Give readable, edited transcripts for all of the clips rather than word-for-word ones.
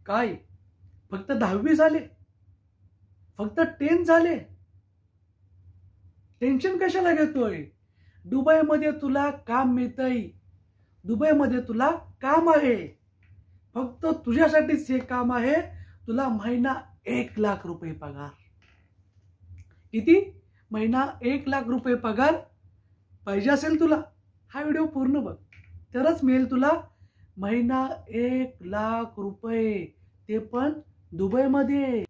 काय फक्त 10वी झाले, फक्त 10 झाले, टेन्शन कशाला घेतोय? दुबईमध्ये तुला काम मिळतंय, दुबईमध्ये तुला काम आहे, फक्त तुझ्यासाठीच हे काम आहे. तुला महिना 1,00,000 रुपये पगार. किती? महिना 1,00,000 रुपये पगार पाहिजे असेल तुला, हा व्हिडिओ पूर्ण बघ, तरच मिळेल तुला महिना 1,00,000 रुपये, ते पण दुबईमध्ये.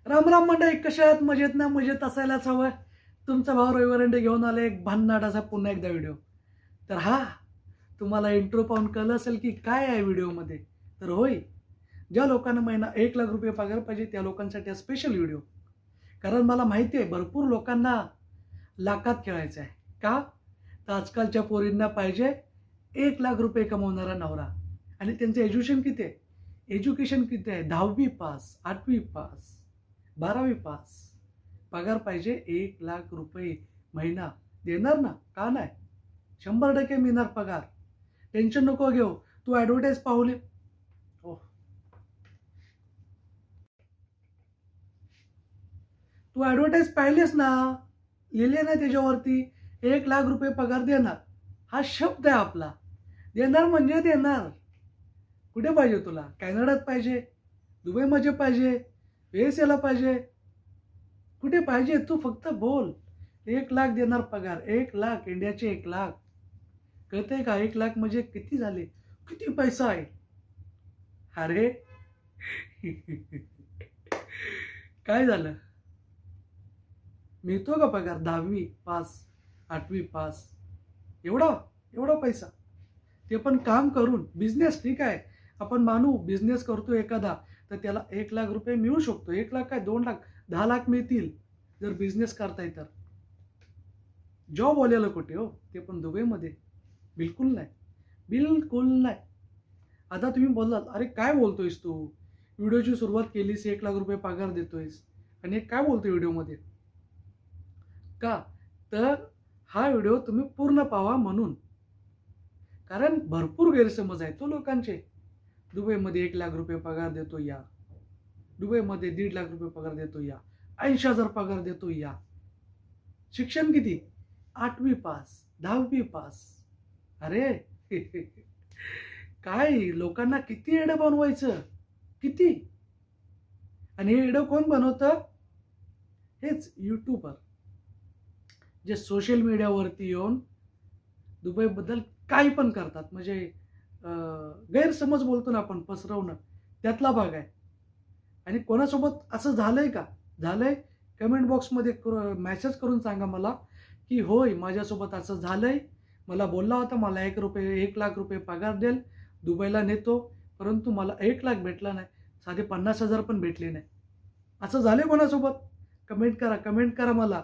राम राम मंडळी, कशा आहात? मजेत ना? मजेत असायलाच हवं. तुमचा भाऊ रविवारंडे घेऊन आले एक भन्नाटाचा पुन्हा एकदा व्हिडिओ. तर हा तुम्हाला इंट्रो पाहून कळलं असेल की काय आहे व्हिडिओमध्ये. तर होय, ज्या लोकांना महिना 1,00,000 रुपये पगार पाहिजे त्या लोकांसाठी हा स्पेशल व्हिडिओ. कारण मला माहिती आहे भरपूर लोकांना लाखात खेळायचं आहे. का? तर आजकालच्या पोरींना पाहिजे 1,00,000 रुपये कमवणारा नवरा. आणि त्यांचं एज्युकेशन किती आहे? एज्युकेशन किती आहे? 10वी पास, 8वी पास, 12वी पास. पगार पाहिजे 1,00,000 रुपये महिना. देणार ना? का नाही? 100% मिळणार पगार. टेन्शन नको घेऊ. तू ॲडव्हर्टाईज पाहुली, तू ॲडव्हर्टाईज पाहिलीस ना? लिहिले ना त्याच्यावरती 1,00,000 रुपये पगार देणार. हा शब्द आहे आपला. देणार म्हणजे देणार. कुठे पाहिजे तुला? कॅनडात पाहिजे, दुबईमध्ये पाहिजे, USA पाहिजे, कुठे पाहिजे? तू फक्त बोल. 1,00,000 देणार पगार. 1,00,000, इंडियाचे 1,00,000. कळतंय का? 1,00,000 म्हणजे किती झाले? किती पैसा आहे? अरे काय झालं? मिळतो का पगार? 10वी पास, 8वी पास, एवढा पैसा, ते पण काम करून. बिझनेस ठीक आहे, आपण मानू बिझनेस करतो एखादा, तर त्याला 1,00,000 रुपये मिळू शकतो. 1,00,000 काय 2,00,000, 10,00,000 मिळतील जर बिझनेस करताय तर. जॉब वाल्याला कुठे हो? ते पण दुबईमध्ये. बिलकुल नाही, बिलकुल नाही. आता तुम्ही बोललात, अरे काय बोलतोयस तू? व्हिडिओची सुरुवात केलीस 1,00,000 रुपये पगार देतोयस आणि काय बोलतोय व्हिडिओमध्ये? का? तर हा व्हिडिओ तुम्ही पूर्ण पाहा म्हणून. कारण भरपूर गैरसमज आहे तो लोकांचे. दुबईमध्ये 1,00,000 रुपये पगार देतो या, दुबईमध्ये 1,50,000 रुपये पगार देतो या, 80,000 पगार देतो या. शिक्षण किती? 8वी पास, 10वी पास. अरे काय लोकांना किती एडं बनवायचं? किती? आणि हे एडं कोण बनवतं? हेच यूट्यूबर, जे सोशल मीडियावरती येऊन दुबईबद्दल काही पण करतात. म्हणजे गैरसमज बोलतो ना आपण, पसरवणं, त्यातला भाग आहे. आणि कोणासोबत असं झालंय का? झालंय? कमेंट बॉक्समध्ये मेसेज करून सांगा मला की होय माझ्यासोबत असं झालंय. मला बोलला होता मला 1,00,000 रुपये पगार देईल, दुबईला नेतो, परंतु मला 1,00,000 भेटला नाही, साधे 50,000 पण भेटले नाही. असं झालंय कोणासोबत? कमेंट करा मला.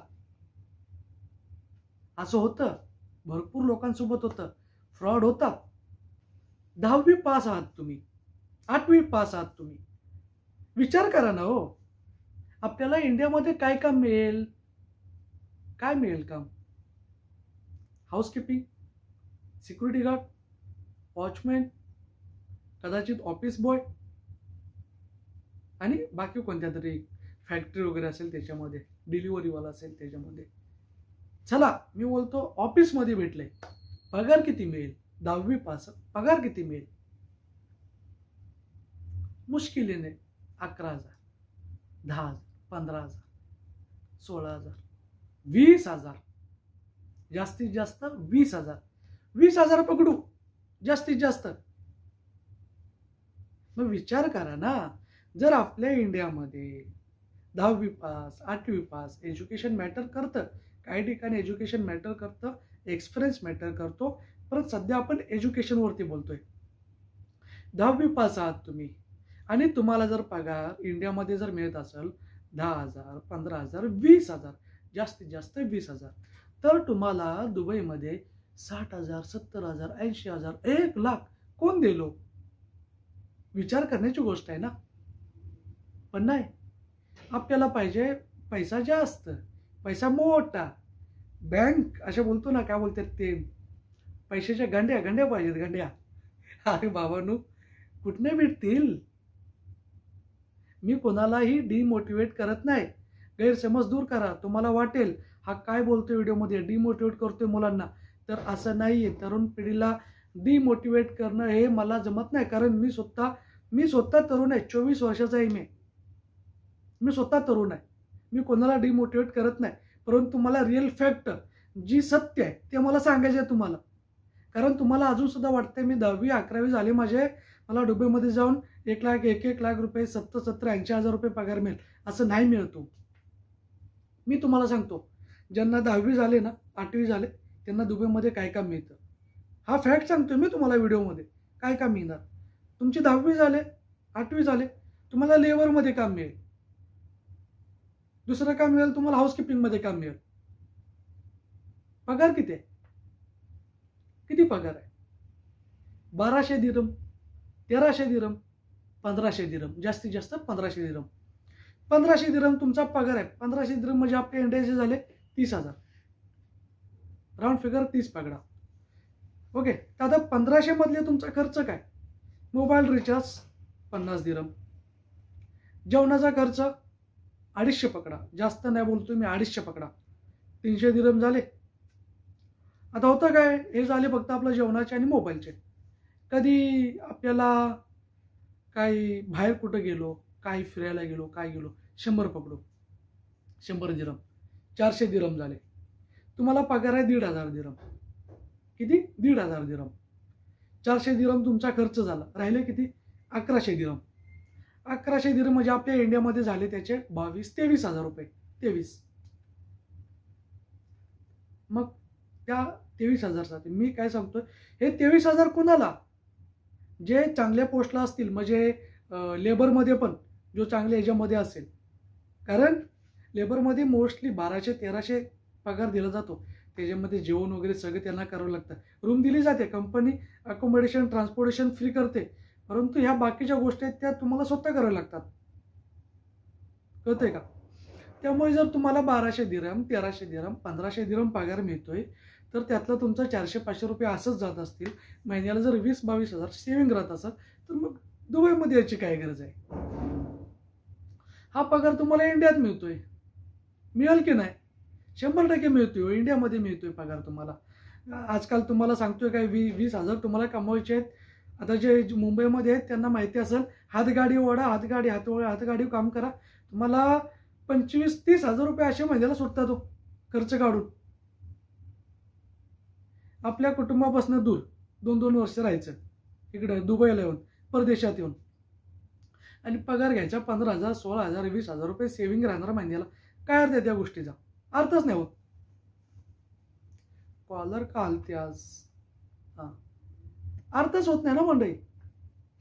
असं होतं, भरपूर लोकांसोबत होतं, फ्रॉड होतात. 10वी पास आहात तुम्ही, 8वी पास आहात तुम्ही, विचार करा ना हो. आपल्याला इंडियामध्ये काय काम मिळेल? काय मिळेल काम? हाऊसकीपिंग, सिक्युरिटी गार्ड, वॉचमॅन, कदाचित ऑफिस बॉय आणि बाकी कोणत्या तरी फॅक्टरी वगैरे असेल त्याच्यामध्ये, डिलिव्हरीवाला असेल त्याच्यामध्ये. चला मी बोलतो ऑफिसमध्ये भेटले, पगार किती मिळेल? 10वी पास, पगार किती मिळेल? मुश्किलीने 11,000, 10,000, 15,000, 16,000, 20,000, जास्तीत जास्त 20,000. 20,000 पकडू जास्तीत जास्त. मग विचार करा ना, जर आपल्या इंडियामध्ये 10वी पास, 8वी पास, एज्युकेशन मॅटर करतं. काही ठिकाणी एज्युकेशन मॅटर करतं, एक्सपिरियन्स मॅटर करतो. परत सध्या आपण एज्युकेशनवरती बोलतोय. 10वी पास आहात तुम्ही आणि तुम्हाला जर पगार इंडियामध्ये जर मिळत असेल 10,000, 15,000, 20,000, जास्तीत जास्त 20,000, तर तुम्हाला दुबईमध्ये 60,000, 70,000, 80,000, 1,00,000 कोण देलो? विचार करण्याची गोष्ट आहे ना. पण नाही, आपल्याला पाहिजे पैसा जास्त, पैसा मोठा. बँक असे बोलतो ना, काय बोलतात ते, पैशाच्या गंड्या पाहिजेत, गंड्या. अरे बाबांनो, कुठने भेटतील? मी कोणालाही डिमोटिवेट करत नाही. गैरसमज दूर करा. तुम्हाला वाटेल हा काय बोलतोय व्हिडिओमध्ये, डिमोटिवेट करतोय मुलांना, तर असं नाही आहे. तरुण पिढीला डिमोटिवेट करणं हे मला जमत नाही, कारण मी स्वतः तरुण आहे. 24 वर्षाचा आहे मी स्वतः तरुण आहे. मी कोणाला डिमोटिवेट करत नाही, परंतु मला रिअल फॅक्ट जी सत्य आहे ते मला सांगायचे आहे तुम्हाला. कारण तुम्हाला अजून सुद्धा वाटतंय मी 10वी 11वी झाले माझे, मला दुबईमध्ये जाऊन 1 लाख 1 लाख रुपये 70 80 हजार रुपये पगार मिळेल, असं नाही मिळतो. मी तुम्हाला सांगतो, ज्यांना 10वी झाले ना, 8वी झाले, त्यांना दुबईमध्ये काय काम मिळतं. हा फॅक्ट सांगतो मी तुम्हाला व्हिडिओमध्ये. काय काम मिळणार. तुमची 10वी झाले 8वी झाले, तुम्हाला लेबरमध्ये काम मिळेल. दुसरं काम मिळेल तुम्हाला, हाऊसकीपिंगमध्ये काम मिळेल. पगार किती आहे, किती पगार आहे. 1200 दिरहम, 1300 दिरहम, 1500 दिरहम, जास्तीत जास्त 1500 दिरहम. 1500 दिरहम तुमचा पगार आहे. 1500 दिरहम म्हणजे आपले इंडियाचे झाले 30,000. राऊंड फिगर 30 पकडा. ओके. तर आता 1500 मधले तुमचा खर्च काय. मोबाईल रिचार्ज 50 दिरहम, जेवणाचा खर्च 250 पकडा, जास्त नाही बोलतो मी, 250 पकडा, 300 दिरहम झाले. आता होतं काय, हे झाले फक्त आपलं जेवणाचे आणि मोबाईलचे. कधी आपल्याला काही बाहेर कुठं गेलो, काही फिरायला गेलो, काय गेलो, 100 पकडू, 100 दिरहम, 400 दिरहम झाले. तुम्हाला पगार आहे 1,500 दिरहम. किती, 1,500 दिरहम. 400 दिरहम तुमचा खर्च झाला, राहिले किती, 1100 दिरहम. 1100 दिरहम म्हणजे आपल्या इंडियामध्ये झाले त्याचे 22-23 हजार रुपये. 23. मग त्या 23,000साठी मी काय सांगतोय, हे 23,000 कोणाला, जे चांगल्या पोस्टला असतील, म्हणजे लेबरमध्ये पण जो चांगल्या ह्याच्यामध्ये असेल. कारण लेबरमध्ये मोस्टली 1200-1300 पगार दिला जातो. त्याच्यामध्ये जेवण वगैरे सगळं त्यांना करावं लागतं. रूम दिली जाते, कंपनी अकोमोडेशन ट्रान्सपोर्टेशन फ्री करते, परंतु ह्या बाकीच्या गोष्टी आहेत त्या तुम्हाला स्वतः कराव्या लागतात. कळतंय का. त्यामुळे जर तुम्हाला 1200 दिरहम, 1300 दिरहम, 1500 दिरहम पगार मिळतोय, तर त्यातलं तुमचं 400-500 रुपये असंच जात असतील. महिन्याला जर 20-22 हजार सेव्हिंग राहत असेल, तर मग दुबईमध्ये याची काय गरज आहे. हा पगार तुम्हाला इंडियात मिळतोय, मिळेल की नाही, 100% मिळतोय. इंडियामध्ये मिळतोय पगार तुम्हाला. आजकाल तुम्हाला सांगतोय काय, 20,000 तुम्हाला कमवायचे आहेत. आता जे मुंबईमध्ये आहेत त्यांना माहिती असेल, हातगाडी ओढा, हातगाडी काम करा, तुम्हाला 25-30 हजार रुपये असे महिन्याला सुटतात तो खर्च काढून. आपल्या कुटुंबापासून दूर 2-2 वर्ष राहायचं इकडं दुबईला येऊन, परदेशात येऊन, आणि पगार घ्यायचा 15,000, 16,000, 20,000 रुपये सेव्हिंग राहणार महिन्याला. काय अर्थ आहे त्या गोष्टीचा, अर्थच नाही होत. कॉलर का आलते आज, हां, अर्थच होत नाही ना मंडळी.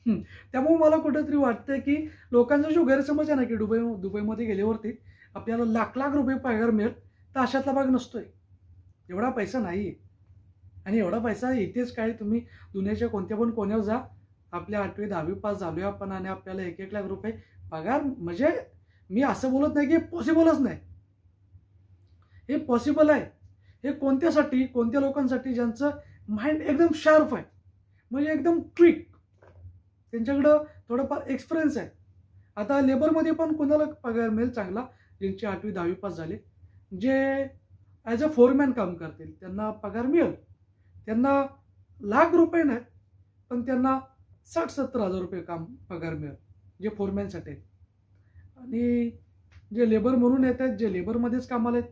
त्यामुळे मला कुठेतरी वाटतं की लोकांचा जो गैरसमज आहे ना, की दुबईमध्ये गेल्यावरती आपल्याला लाख रुपये पगार मिळेल, तर अशातला भाग नसतोय. एवढा पैसा नाही आहे. आणि एवढा पैसा इथेच काय, तुम्ही दुनियाच्या कोणत्या पण कोण्यावर जा, आपल्या 8वी 10वी पास झालोय आपण आणि आपल्याला 1 लाख रुपये पगार, म्हणजे मी असं बोलत नाही की पॉसिबलच नाही, हे पॉसिबल आहे. हे कोणत्यासाठी, कोणत्या लोकांसाठी ज्यांचं माइंड एकदम शार्प आहे, म्हणजे एकदम क्विक, त्यांच्याकडं थोडंफार एक्सपिरियन्स आहे. आता लेबरमध्ये पण कोणाला पगार मिळेल चांगला, ज्यांची 8वी 10वी पास झाले, जे ॲज अ फोरमॅन काम करतील त्यांना पगार मिळेल. त्यांना लाख रुपये नाही, पण त्यांना 60-70 हजार रुपये पगार मिळेल, जे फोरमॅनसाठी आहेत. आणि जे लेबर म्हणून येत आहेत, जे लेबरमध्येच कामाला आहेत,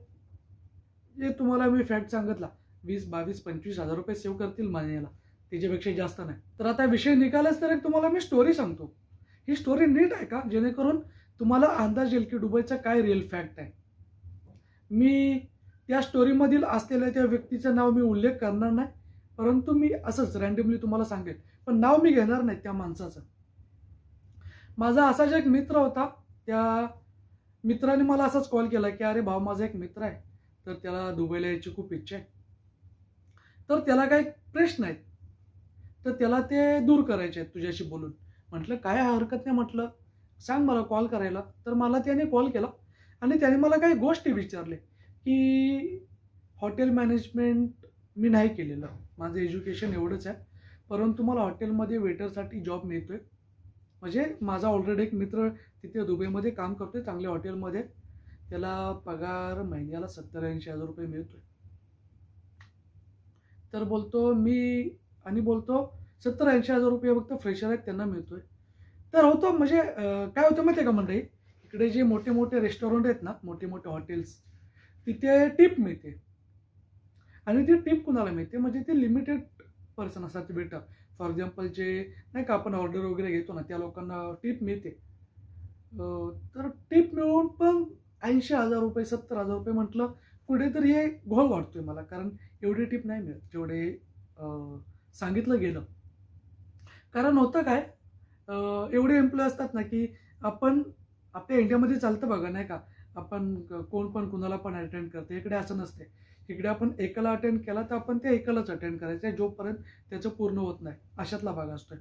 जे तुम्हाला मी फॅक्ट सांगितला, 20-22-25 हजार रुपये सेव्ह करतील महिन्याला, त्याच्यापेक्षा जास्त नाही. तर आता विषय निघालाच तर एक तुम्हाला मी स्टोरी सांगतो. ही स्टोरी नीट आहे का, जेणेकरून तुम्हाला अंदाज येईल की दुबईचा काय रिअल फॅक्ट आहे. मी त्या स्टोरीमधील असलेल्या त्या व्यक्तीचं नाव मी उल्लेख करणार नाही, परंतु मी असंच रँडमली तुम्हाला सांगेन, पण नाव मी घेणार नाही त्या माणसाचं. माझा असाच एक मित्र होता. त्या मित्राने मला असाच कॉल केला की अरे भाऊ, माझा एक मित्र आहे, तर त्याला दुबईला यायची खूप इच्छा आहे, तर त्याला काही प्रश्न आहेत, तर त्याला ते दूर करायचे आहेत तुझ्याशी बोलून. म्हटलं काय हरकत नाही, म्हटलं सांग मला कॉल करायला. तर मला त्याने कॉल केला आणि त्याने मला काही गोष्टी विचारले की हॉटेल मॅनेजमेंट मी नाही केलेलं, माझं एज्युकेशन एवढंच आहे, परंतु मला हॉटेलमध्ये वेटरसाठी जॉब मिळतोय म्हणजे माझा ऑलरेडी एक मित्र तिथे दुबईमध्ये काम करतोय चांगल्या हॉटेलमध्ये, त्याला पगार महिन्याला 70-80 हजार रुपये मिळतोय. तर बोलतो मी, आणि बोलतो 70-80 हजार रुपये फक्त फ्रेशर आहेत त्यांना मिळतोय. तर होतं म्हणजे काय होतं माहिती आहे का मंडळी, इकडे जे मोठे मोठे रेस्टॉरंट आहेत ना, मोठे मोठे हॉटेल्स, तिथे टिप मिळते. आणि ती टिप कुणाला मिळते, म्हणजे ते लिमिटेड पर्सन असतात ते भेटतात. फॉर एक्झाम्पल जे नाही का आपण ऑर्डर वगैरे घेतो ना, त्या लोकांना टिप मिळते. तर टिप मिळून पण 80,000 रुपये 70,000 रुपये म्हटलं कुठेतरी हे घोळ वाटतोय मला, कारण एवढी टिप नाही मिळत जेवढे सांगितलं गेलं. कारण होतं काय, एवढे एम्प्लॉय असतात ना की आपण आपल्या इंडियामध्ये चालतं बघा नाही का, आपण कोण पण कुणाला पण अटेंड करते. इकडे असं नसते. इकडे आपण एकाला अटेंड केला तर आपण त्या एकालाच अटेंड करायचं जोपर्यंत त्याचं पूर्ण होत नाही, अशातला भाग असतोय.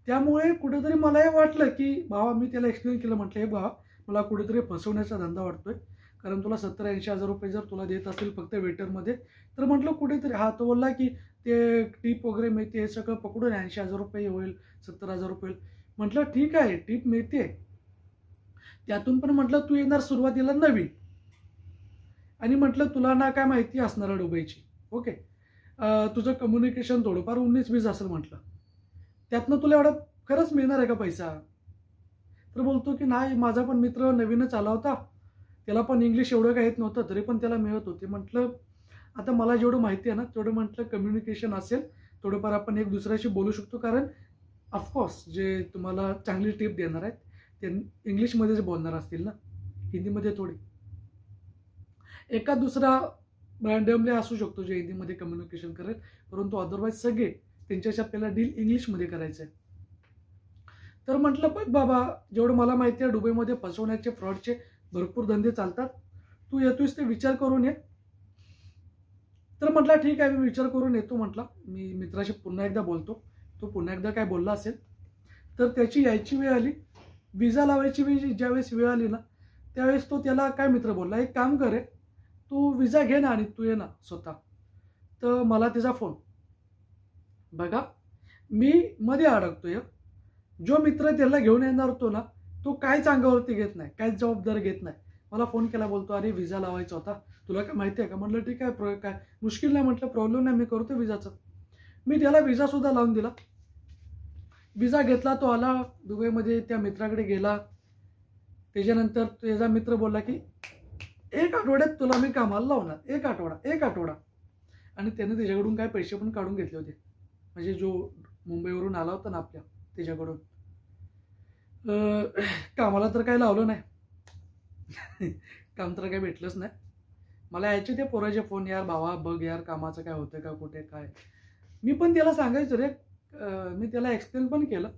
त्यामुळे कुठेतरी मला हे वाटलं की बाबा, मी त्याला एक्सप्लेन केलं, म्हटलं हे बाबा मला कुठेतरी फसवण्याचा धंदा वाटतोय, कारण तुला 70-80 हजार रुपये जर तुला देत असेल फक्त वेटरमध्ये, तर म्हटलं कुठेतरी हा तो बोलला की ते टीप वगैरे मिळते, हे सगळं पकडून 80,000 रुपये होईल, 70,000 रुपये होईल. म्हटलं ठीक आहे, टीप मिळते, त्यातून पण म्हटलं तू येणार सुरुवातीला नवीन, आणि म्हटलं तुला ना काय माहिती असणार दुबईची, ओके, तुझं कम्युनिकेशन थोडंफार 19-20 असेल, म्हटलं त्यातनं तुला एवढा खरंच मिळणार आहे का पैसा. तर बोलतो की नाही, माझा पण मित्र नवीनच आला होता, त्याला पण इंग्लिश एवढं काही येत नव्हतं, तरी पण त्याला मिळत होते. म्हटलं आता मला जेवढं माहिती आहे ना तेवढं म्हटलं कम्युनिकेशन असेल थोडंफार, आपण एक दुसऱ्याशी बोलू शकतो, कारण ऑफकोर्स जे तुम्हाला चांगली टिप देणार आहेत ते इंग्लिशमध्येच बोलणार असतील ना, हिंदीमध्ये थोडी. एका दुसरा रँडमली असू शकतो जे हिंदीमध्ये कम्युनिकेशन करेल, परंतु अदरवाईज सगळे त्यांच्याशी आपल्याला डील इंग्लिशमध्ये करायचं आहे. तर म्हटलं बघ बाबा, जेवढं मला माहिती आहे दुबईमध्ये फसवण्याचे, फ्रॉडचे भरपूर धंदे चालतात, तू येतोयस ते विचार करून ये. तर म्हटलं ठीक आहे, मी विचार करून येतो. म्हटलं मी मित्राशी पुन्हा एकदा बोलतो. तो पुन्हा एकदा काय बोलला असेल तर त्याची यायची वेळ आली, विजा लावायची ज्यावेळेस वेळ आली ना, त्यावेळेस तो त्याला काय मित्र बोलला, एक काम करे, तू विजा घे ना आणि तू ये ना स्वतः. तर मला त्याचा फोन, बघा मी मध्ये अडकतोय. जो मित्र त्याला घेऊन येणार होतो ना, तो काहीच अंगावरती घेत नाही, काहीच जबाबदारी घेत नाही. मला फोन केला, बोलतो अरे विजा लावायचा होता, तुला काय माहिती आहे का. म्हटलं ठीक आहे, काय मुश्किल नाही, म्हटलं प्रॉब्लेम नाही, मी करतो विजाचं. मी त्याला विजासुद्धा लावून दिला. विजा घेतला, तो आला दुबईमध्ये, त्या मित्राकडे गेला. त्याच्यानंतर त्याचा मित्र बोलला की 1 आठवड्यात तुला मी कामाला लावणार, 1 आठवडा. आणि त्याने त्याच्याकडून काय पैसे पण काढून घेतले होते, म्हणजे जो मुंबईवरून आला होता ना आपल्या, त्याच्याकडून. कामाला तर काही लावलं नाही, काम तर काही भेटलंच नाही. मला यायचे ते पोराचे फोन, यार भावा बघ यार कामाचं काय होतं का, कुठे काय. मी पण त्याला सांगायचं रे, मी त्याला एक्सप्लेन पण केलं,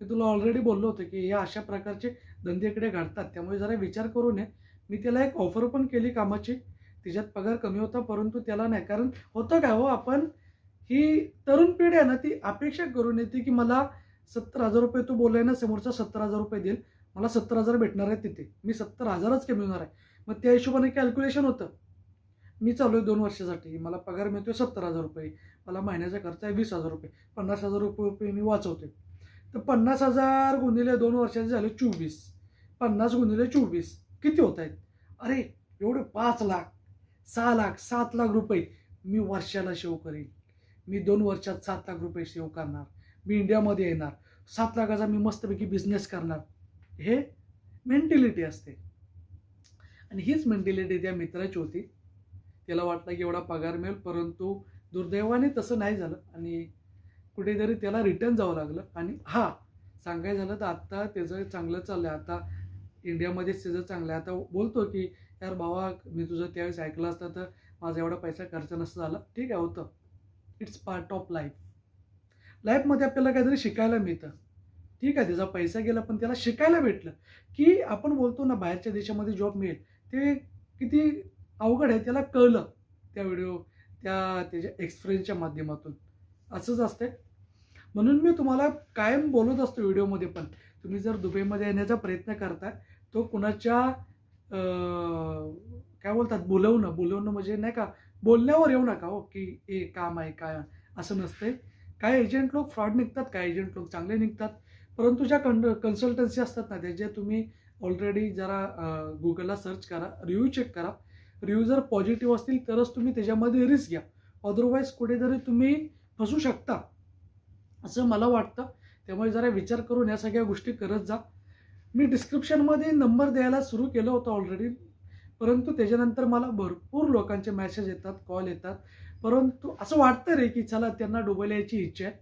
मी तुला ऑलरेडी बोललो होतं की या अशा प्रकारचे धंदे इकडे घडतात, त्यामुळे जरा विचार करून ये. मी त्याला एक ऑफर पण केली कामाची, तिच्यात पगार कमी होता, परंतु त्याला नाही. कारण होतं काय हो, आपण ही तरुण पिढी आहे ना, ती अपेक्षा करून येते की मला 70,000 रुपये, तो बोललाय ना समोरचा 70,000 रुपये देईल, मला 70,000 भेटणार आहेत तिथे, मी 70,000च कमी होणार आहे. मग त्या हिशोबाने कॅल्क्युलेशन होतं. मी चालू आहे 2 वर्षासाठी, मला पगार मिळतोय 70,000 रुपये, मला महिन्याचा खर्च आहे 20,000 रुपये, 50,000 रुपये मी वाचवते. तर 50,000 गुणिले 2 वर्षाचे झाले 24, 50 गुणिले 24 किती होत आहेत. अरे एवढे 5 लाख, 6 लाख, 7 लाख रुपये मी वर्षाला सेव्ह करेन. मी 2 वर्षात 7 लाख रुपये सेव्ह करणार, मी इंडियामध्ये येणार, 7 लाखाचा मी मस्तपैकी बिझनेस करणार. हे मेंटॅलिटी असते, आणि हीच मेंटॅलिटी त्या मित्राची होती. त्याला वाटलं की एवढा पगार मिळेल, परंतु दुर्दैवाने तसं नाही झालं, आणि कुठेतरी त्याला रिटर्न जावं लागलं. आणि हा सांगायचं झालं तर आत्ता त्याचं चांगलं चाललं आहे, आता इंडियामध्येच त्याचं चांगलं आहे. आता बोलतो की यार भावा, मी तुझं त्यावेळेस ऐकलं असतं तर माझा एवढा पैसा खर्च नसतं झाला. ठीक आहे, होतं, इट्स पार्ट ऑफ लाईफ. लाईफमध्ये आपल्याला काहीतरी शिकायला मिळतं. ठीक आहे, त्याचा पैसा गेला, पण त्याला शिकायला भेटलं की आपण बोलतो ना बाहेरच्या देशामध्ये जॉब मिळेल, ते किती अवघड आहे, त्याला कळलं त्या व्हिडिओ, त्याच्या एक्सपिरियन्सच्या माध्यमातून. असंच असते. म्हणून मी तुम्हाला कायम बोलत असतो व्हिडिओमध्ये पण, तुम्ही जर दुबईमध्ये येण्याचा प्रयत्न करताय, तो कुणाच्या काय बोलतात बोलवणं म्हणजे नाही का, बोलण्यावर येऊ नका हो की हे काम आहे काय, असं नसतंय. काही एजंट लोक फ्रॉड निघतात, काही एजंट लोक चांगले निघतात, परंतु ज्या कन्सल्टन्सी असतात ना, त्याचे तुम्ही ऑलरेडी जरा गुगलला सर्च करा, रिव्ह्यू चेक करा. रिव्ह्यू जर पॉझिटिव्ह असतील तरच तुम्ही त्याच्यामध्ये रिस्क घ्या. अदरवाईज कुठेतरी तुम्ही फसू शकता असं मला वाटतं. त्यामुळे जरा विचार करून या सगळ्या गोष्टी करत जा. मी डिस्क्रिप्शनमध्ये नंबर द्यायला सुरू केलं होतं ऑलरेडी, परंतु त्याच्यानंतर मला भरपूर लोकांचे मेसेज येतात, कॉल येतात. परंतु असं वाटतं रे की चला त्यांना दुबईला यायची इच्छा आहे,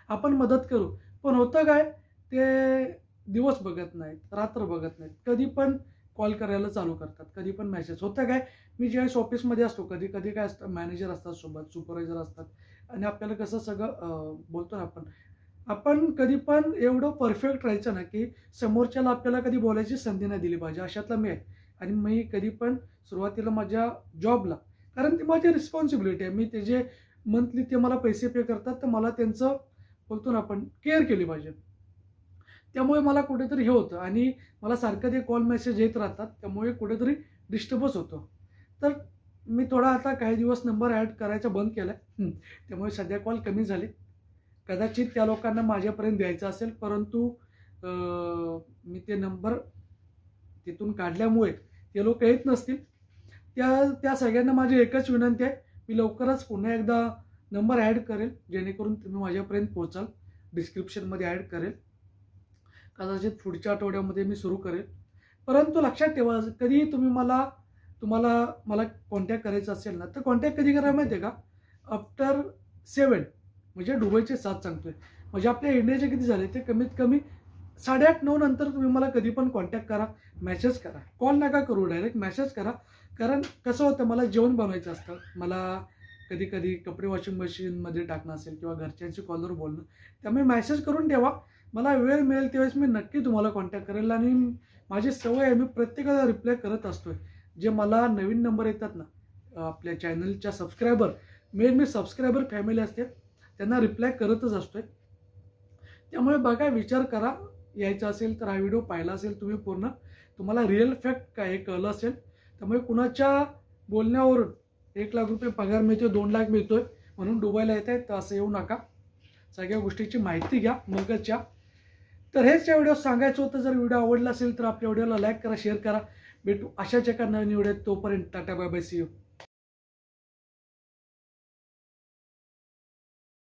आपण मदत करू. पण होतं काय, ते दिवस बघत नाहीत, रात्र बघत नाहीत, कधी पण कॉल करायला चालू करतात, कधी पण मेसेज. होतं काय, मी ज्यावेळेस ऑफिसमध्ये असतो, कधी कधी काय असतं, मॅनेजर असतात सोबत, सुपरवायझर असतात, आणि आपल्याला कसं सगळं बोलतो ना आपण कधी पण एवढं परफेक्ट राहायचं ना की समोरच्याला आपल्याला कधी बोलायची संधी नाही दिली पाहिजे, अशातला मी आहे. आणि मी कधी पण सुरुवातीला माझ्या जॉबला, कारण ती माझी रिस्पॉन्सिबिलिटी आहे, मी त्याचे मंथली ते मला पैसे पे करतात, तर मला त्यांचं बोलतो ना आपण केअर केली पाहिजे. त्यामुळे मला कुठेतरी हे होतं, आणि मला सारखं ते कॉल मेसेज येत राहतात, त्यामुळे कुठेतरी डिस्टर्बच होतो. तर मी थोडा आता काही दिवस नंबर ॲड करायचा बंद केला आहे, त्यामुळे सध्या कॉल कमी झाले. कदाचित त्या लोकांना माझ्यापर्यंत द्यायचं असेल, परंतु मी ते नंबर तिथून काढल्यामुळे ते लोक येत नसतील. त्या सगळ्यांना माझी एकच विनंती आहे, मी लवकरच पुन्हा एकदा नंबर ॲड करेल, जेणेकरून तुम्ही माझ्यापर्यंत पोहोचाल. डिस्क्रिप्शनमध्ये ॲड करेल, कदाचित पुढच्या आठवड्यामध्ये मी सुरू करेल. परंतु लक्षात ठेवा, कधीही तुम्हाला मला कॉन्टॅक्ट करायचं असेल ना, तर कॉन्टॅक्ट कधी करा माहिती आहे का, आफ्टर 7 म्हणजे दुबईचे 7 सांगतोय, म्हणजे आपल्या इंडियाचे किती झाले ते कमीत कमी 8:30-9 नंतर तुम्ही मला कधी पण कॉन्टॅक्ट करा, मेसेज करा. कॉल नका करू, डायरेक्ट मेसेज करा. कारण कसं होतं, मला जेवण बनवायचं असतं, मला कधी कधी कपडे वॉशिंग मशीनमध्ये टाकणं असेल किंवा घरच्यांशी कॉलवर बोलणं, त्यामुळे मेसेज करून ठेवा. मला वेळ मिळेल त्यावेळेस मी नक्की तुम्हाला कॉन्टॅक्ट करेल. आणि माझी सवय आहे, मी प्रत्येकाला रिप्लाय करत असतोय. जे मला नवीन नंबर येतात ना, आपल्या चॅनलच्या सबस्क्रायबर, मी सबस्क्रायबर फॅमिली असते, त्यांना रिप्लाय करतच असतोय. त्यामुळे बघा, विचार करा, यायचं असेल तर हा व्हिडिओ पाहिला असेल तुम्ही पूर्ण, तुम्हाला रिअल फॅक्ट काय हे कळलं असेल. त्यामुळे कुणाच्या बोलण्यावरून 1 लाख रुपये पगार मिळतोय, 2 लाख मिळतोय म्हणून दुबईला येत आहे, तर असं येऊ नका. सगळ्या गोष्टीची माहिती घ्या मगच या. तर हेच या व्हिडिओ सांगायचं होतं. जर व्हिडिओ आवडला असेल तर आपल्या व्हिडिओला लाईक करा, शेअर करा. भेटू अशाच एका नवीन व्हिडिओत. तोपर्यंत tata, bye bye, see you.